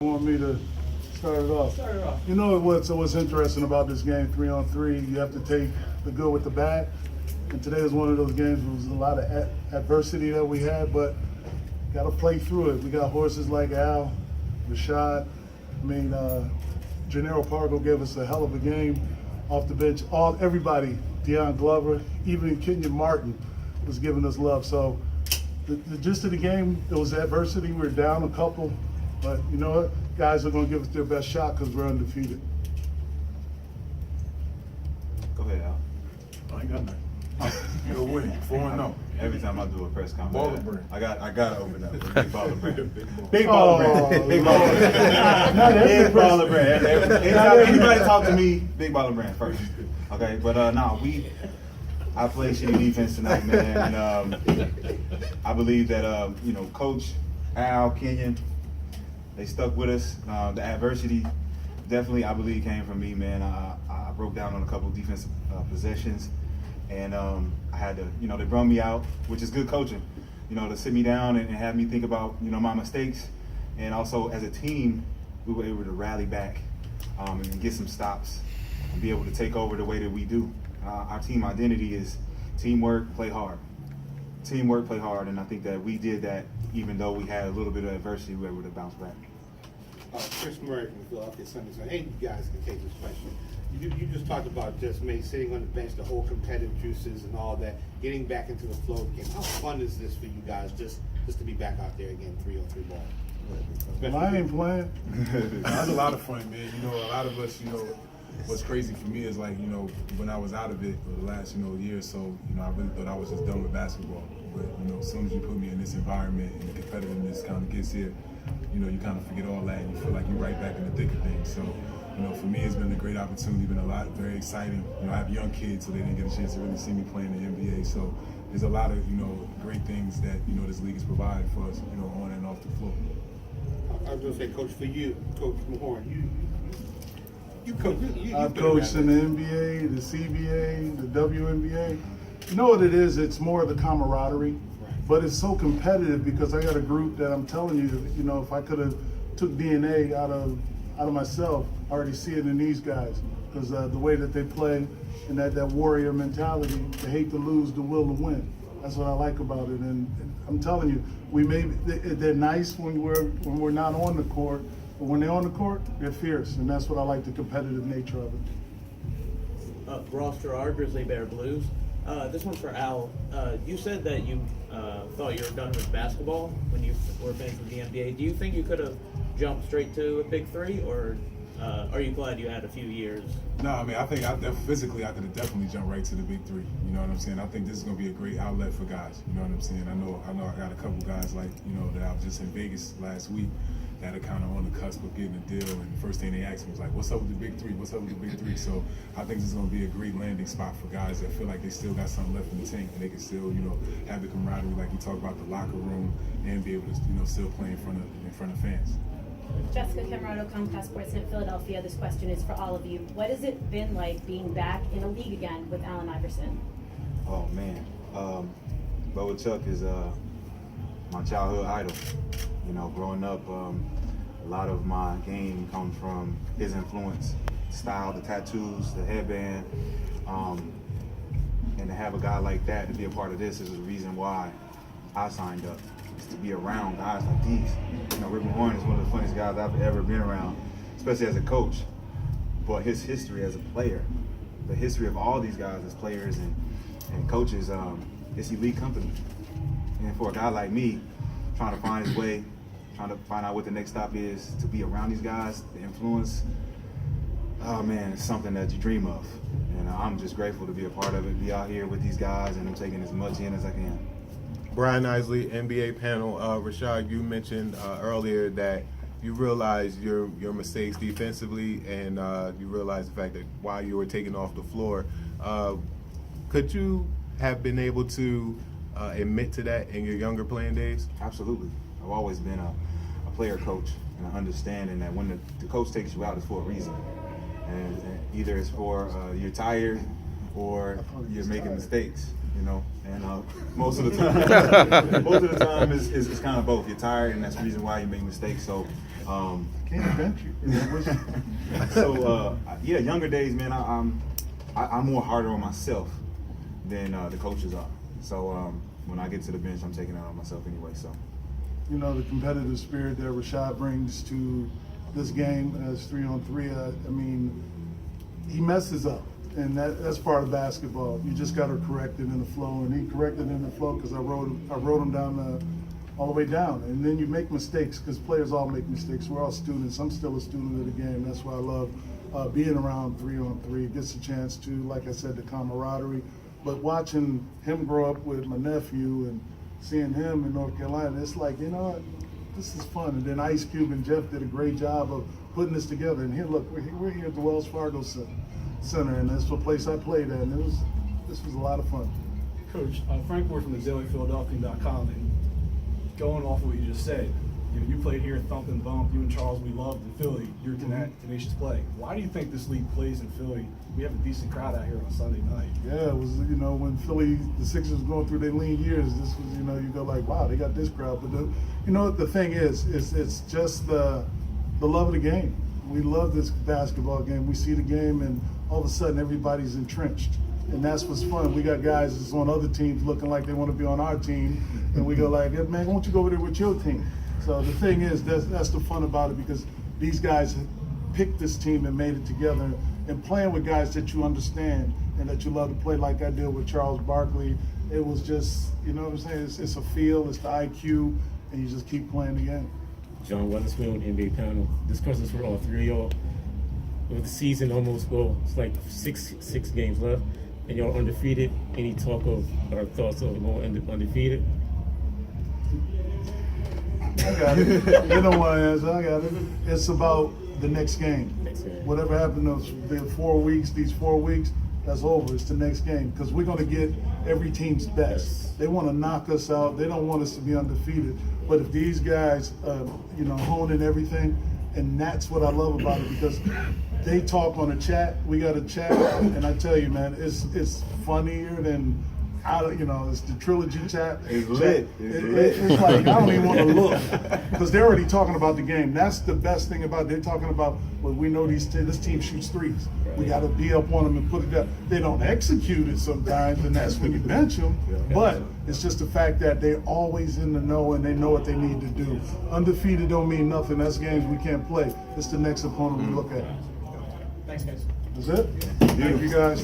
Want me to start it off? Start it off. You know what's interesting about this game, 3-on-3, you have to take the good with the bad. And today was one of those games where there was a lot of adversity that we had, but got to play through it. We got horses like Al, Rashad. Gennaro Pargo gave us a hell of a game off the bench. Everybody, Deion Glover, even Kenyon Martin was giving us love. So the gist of the game, it was adversity. We were down a couple. But you know what? Guys are going to give us their best shot because we're undefeated. Go ahead, Al. I ain't got nothing. You'll win. 4-0. Every time I do a press conference, Baller brand. I got to open up with big baller brand. Big Oh, baller brand. Big baller brand. Not every Big person. baller brand. Anytime anybody talk to me, big baller brand first. Okay, but I play shitty defense tonight, man. And I believe that Coach Al, Kenyon, they stuck with us. The adversity definitely, I believe, came from me, man. I broke down on a couple of defensive possessions, and I had to, they brought me out, which is good coaching, to sit me down and have me think about, my mistakes. And also, as a team, we were able to rally back and get some stops and be able to take over the way that we do. Our team identity is teamwork, play hard. Teamwork, play hard, and I think that we did that even though we had a little bit of adversity, we were able to bounce back. Chris Murray from Philadelphia Sunday. Hey, you guys can take this question. You just talked about just maybe sitting on the bench, the whole competitive juices and all that, getting back into the flow again. How fun is this for you guys just to be back out there again, 3-on-3 ball? Well, I ain't playing. That's a lot of fun, man. A lot of us, what's crazy for me is like, when I was out of it for the last, year or so, I really thought I was just done with basketball. But, as soon as you put me in this environment and the competitiveness kind of gets here, you kind of forget all that and you feel like you're right back in the thick of things. So, for me, it's been a great opportunity, been very exciting. I have young kids, so they didn't get a chance to really see me play in the NBA. So there's a lot of, great things that, this league is providing for us, on and off the floor. I was going to say, Coach, for you, Coach Mahorn, you coach. I've coached in the NBA, the CBA, the WNBA. You know what it is? It's more of the camaraderie, but it's so competitive because I got a group that I'm telling you, if I could have took DNA out of myself, I already see it in these guys because the way that they play and that warrior mentality, the hate to lose, the will to win. That's what I like about it, and I'm telling you, they're nice when we're not on the court, but when they're on the court, they're fierce, and that's what I like, the competitive nature of it. Ross Gerard, Grizzly Bear Blues. This one's for Al. You said that you thought you were done with basketball when you were finished with the NBA. Do you think you could have jumped straight to a big three, or are you glad you had a few years? No, I think physically I could have definitely jumped right to the big three. You know what I'm saying? I think this is going to be a great outlet for guys. You know what I'm saying? I know I got a couple guys like, that I was just in Vegas last week that are kind of on the cusp of getting a deal, and the first thing they asked me was like, what's up with the big three? What's up with the big three? So I think this is going to be a great landing spot for guys that feel like they still got something left in the tank and they can still, have the camaraderie like you talk about the locker room and be able to, still play in front of fans. Jessica Camarado, Comcast Sportsnet Philadelphia. This question is for all of you. What has it been like being back in a league again with Allen Iverson? Oh man, Bubba Chuck is my childhood idol. Growing up, a lot of my game comes from his influence, style, the tattoos, the headband, and to have a guy like that to be a part of this is the reason why I signed up. Is to be around guys like these. Rick Mahorn is one of the funniest guys I've ever been around, especially as a coach. But his history as a player, the history of all these guys as players and coaches, it's elite company. And for a guy like me, trying to find his way, trying to find out what the next stop is, to be around these guys, the influence, oh man, it's something that you dream of. And I'm just grateful to be a part of it, be out here with these guys, and I'm taking as much in as I can. Brian Isley, NBA panel. Rashad, you mentioned earlier that you realized your mistakes defensively, and you realized the fact that while you were taking off the floor, could you have been able to admit to that in your younger playing days? Absolutely. I've always been a player coach, and I understanding that when the coach takes you out, it's for a reason. And either it's for you're tired or you're making mistakes. And most of the time, it's kind of both. You're tired, and that's the reason why you make mistakes. So Can't bench you. So yeah, younger days, man. I'm more harder on myself than the coaches are. So when I get to the bench, I'm taking it on myself anyway. So You know, the competitive spirit that Rashad brings to this game as 3-on-3. I mean, he messes up, and that's part of basketball. You just got to correct it in the flow, and he corrected it in the flow because I wrote him down all the way down. And then you make mistakes because players all make mistakes. We're all students. I'm still a student of the game. That's why I love being around 3-on-3. It gets a chance to, like I said, the camaraderie. But watching him grow up with my nephew and seeing him in North Carolina, it's like, you know what, this is fun. And then Ice Cube and Jeff did a great job of putting this together. And here, look, we're here at the Wells Fargo Center, and that's the place I played at. And this was a lot of fun. Coach, Frank Ward from the DailyPhiladelphian.com, and going off of what you just said, you played here, thump and bump. You and Charles, we loved in Philly. You're tenacious play. Why do you think this league plays in Philly? We have a decent crowd out here on Sunday night. Yeah, it was, you know, when Philly, the Sixers was going through their lean years, this was, you know, you go like, wow, they got this crowd. But, you know what the thing is it's just the love of the game. We love this basketball game. We see the game, and all of a sudden everybody's entrenched. And that's what's fun. We got guys that's on other teams looking like they want to be on our team, and we go like, hey, man, why don't you go over there with your team? So the thing is, that's the fun about it, because these guys picked this team and made it together, and playing with guys that you understand and that you love to play, like I did with Charles Barkley. It was just, you know what I'm saying? It's a feel, it's the IQ, and you just keep playing the game. John Weatherspoon, NBA panel. This question's for all three of y'all. With the season almost, well, it's like six games left, and y'all undefeated. Any talk of or thoughts of going undefeated? I got it. They don't want to answer. I got it. It's about the next game. Whatever happened these 4 weeks, that's over. It's the next game, because we're going to get every team's best. They want to knock us out. They don't want us to be undefeated. But if these guys, hone in everything, and that's what I love about it, because they talk on the chat. We got a chat, and I tell you, man, it's funnier than. It's the trilogy chat. It's lit. It's like, I don't even want to look, because they're already talking about the game. That's the best thing about it. They're talking about, well, we know this team shoots threes. We got to be up on them and put it down. They don't execute it sometimes, and that's when you bench them. But it's just the fact that they're always in the know, and they know what they need to do. Undefeated don't mean nothing. That's games we can't play. It's the next opponent we look at. Thanks, guys. That's it. Thank you, guys.